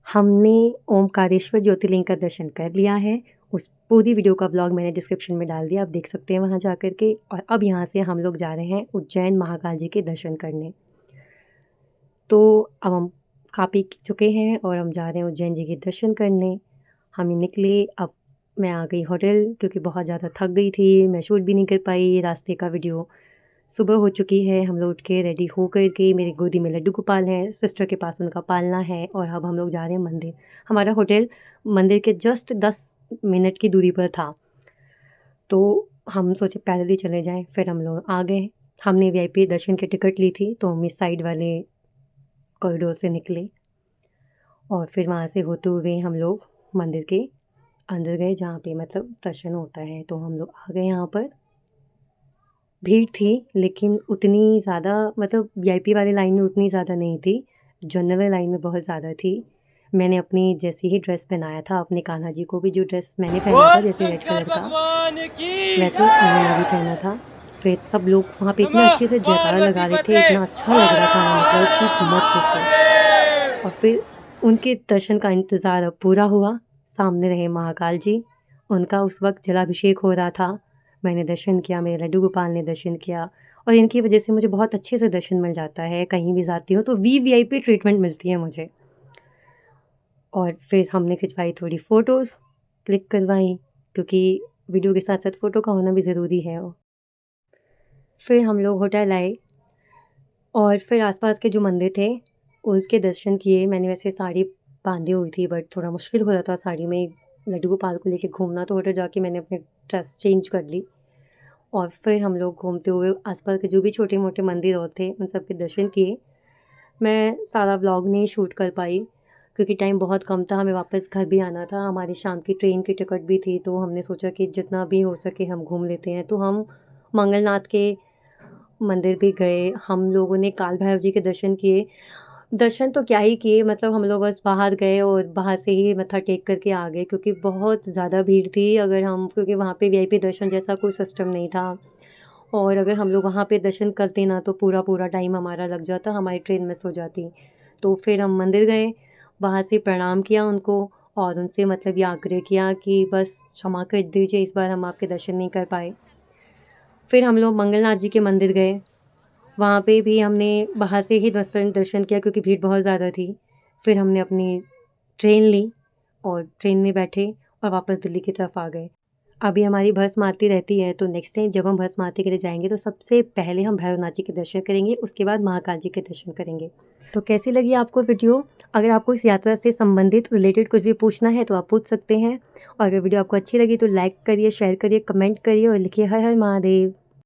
हमने ओमकारेश्वर ज्योतिर्लिंग का दर्शन कर लिया है। उस पूरी वीडियो का ब्लॉग मैंने डिस्क्रिप्शन में डाल दिया, आप देख सकते हैं वहाँ जा कर के। और अब यहाँ से हम लोग जा रहे हैं उज्जैन महाकाल जी के दर्शन करने। तो अब हम खा पी चुके हैं और हम जा रहे हैं उज्जैन जी के दर्शन करने। हम निकले, अब मैं आ गई होटल क्योंकि बहुत ज़्यादा थक गई थी, मैं शूट भी नहीं कर पाई रास्ते का वीडियो। सुबह हो चुकी है, हम लोग उठ के रेडी हो कर के, मेरी गोदी में लड्डू गोपाल हैं, सिस्टर के पास उनका पालना है और अब हम लोग जा रहे हैं मंदिर। हमारा होटल मंदिर के जस्ट 10 मिनट की दूरी पर था, तो हम सोचे पैदल ही चले जाएँ, फिर हम लोग आ गए। हमने वीआईपी दर्शन की टिकट ली थी, तो हम इस साइड वाले कॉरिडोर से निकले और फिर वहाँ से होते हुए हम लोग मंदिर के अंदर गए, जहाँ पे मतलब दर्शन होता है। तो हम लोग आ गए यहाँ पर। भीड़ थी लेकिन उतनी ज़्यादा, मतलब वीआईपी वाली लाइन में उतनी ज़्यादा नहीं थी, जनरल लाइन में बहुत ज़्यादा थी। मैंने अपनी जैसी ही ड्रेस पहनाया था, अपने कान्हा जी को भी जो ड्रेस मैंने पहना था जैसे रेड कलर का, वैसे उन्होंने भी पहना था। फिर सब लोग वहाँ पे इतना अच्छे से जयकारा लगा रहे थे, इतना अच्छा लग रहा था ना, मतलब कि मत पूछो। और फिर उनके दर्शन का इंतज़ार अब पूरा हुआ। सामने रहे महाकाल जी, उनका उस वक़्त जलाभिषेक हो रहा था। मैंने दर्शन किया, मेरे लड्डू गोपाल ने दर्शन किया और इनकी वजह से मुझे बहुत अच्छे से दर्शन मिल जाता है। कहीं भी जाती हूँ तो वीवीआईपी ट्रीटमेंट मिलती है मुझे। और फिर हमने खिंचवाई थोड़ी फ़ोटोज़, क्लिक करवाई, क्योंकि वीडियो के साथ-साथ फ़ोटो का होना भी ज़रूरी है। फिर हम लोग होटल आए और फिर आस-पास के जो मंदिर थे, उसके दर्शन किए। मैंने वैसे साड़ी बाँधी हुई थी, बट थोड़ा मुश्किल हो रहा था साड़ी में लड्डू गोपाल को लेके घूमना, तो होटल जाके मैंने अपनी ड्रेस चेंज कर ली। और फिर हम लोग घूमते हुए आस-पास के जो भी छोटे-मोटे मंदिर और थे, उन सब के दर्शन किए। मैं सारा व्लॉग नहीं शूट कर पाई क्योंकि टाइम बहुत कम था, हमें वापस घर भी आना था। हमारी शाम की ट्रेन की टिकट भी थी, तो हमने सोचा कि जितना भी हो सके हम घूम लेते हैं। तो हम मंगलनाथ के मंदिर भी गए, हम लोगों ने काल भैरव जी के दर्शन किए। दर्शन तो क्या ही किए, मतलब हम लोग बस बाहर गए और बाहर से ही मत्था टेक कर के आ गए क्योंकि बहुत ज़्यादा भीड़ थी। अगर हम, क्योंकि वहाँ पे वीआईपी दर्शन जैसा कोई सिस्टम नहीं था और अगर हम लोग वहाँ पे दर्शन करते ना तो पूरा टाइम हमारा लग जाता, हमारी ट्रेन मिस हो जाती। तो फिर हम मंदिर गए, वहाँ से प्रणाम किया उनको और उनसे मतलब ये आग्रह किया कि बस क्षमा कर दीजिए, इस बार हम आपके दर्शन नहीं कर पाए। फिर हम लोग मंगलनाथ जी के मंदिर गए, वहाँ पे भी हमने बाहर से ही दर्शन दर्शन किया क्योंकि भीड़ बहुत ज़्यादा थी। फिर हमने अपनी ट्रेन ली और ट्रेन में बैठे और वापस दिल्ली की तरफ आ गए। अभी हमारी भस्म आरती रहती है, तो नेक्स्ट टाइम जब हम भस्म आरती के लिए जाएँगे तो सबसे पहले हम भैरवनाथ जी के दर्शन करेंगे, उसके बाद महाकाल जी के दर्शन करेंगे। तो कैसी लगी आपको वीडियो? अगर आपको इस यात्रा से संबंधित रिलेटेड कुछ भी पूछना है तो आप पूछ सकते हैं और अगर वीडियो आपको अच्छी लगी तो लाइक करिए, शेयर करिए, कमेंट करिए और लिखिए हर हर महादेव।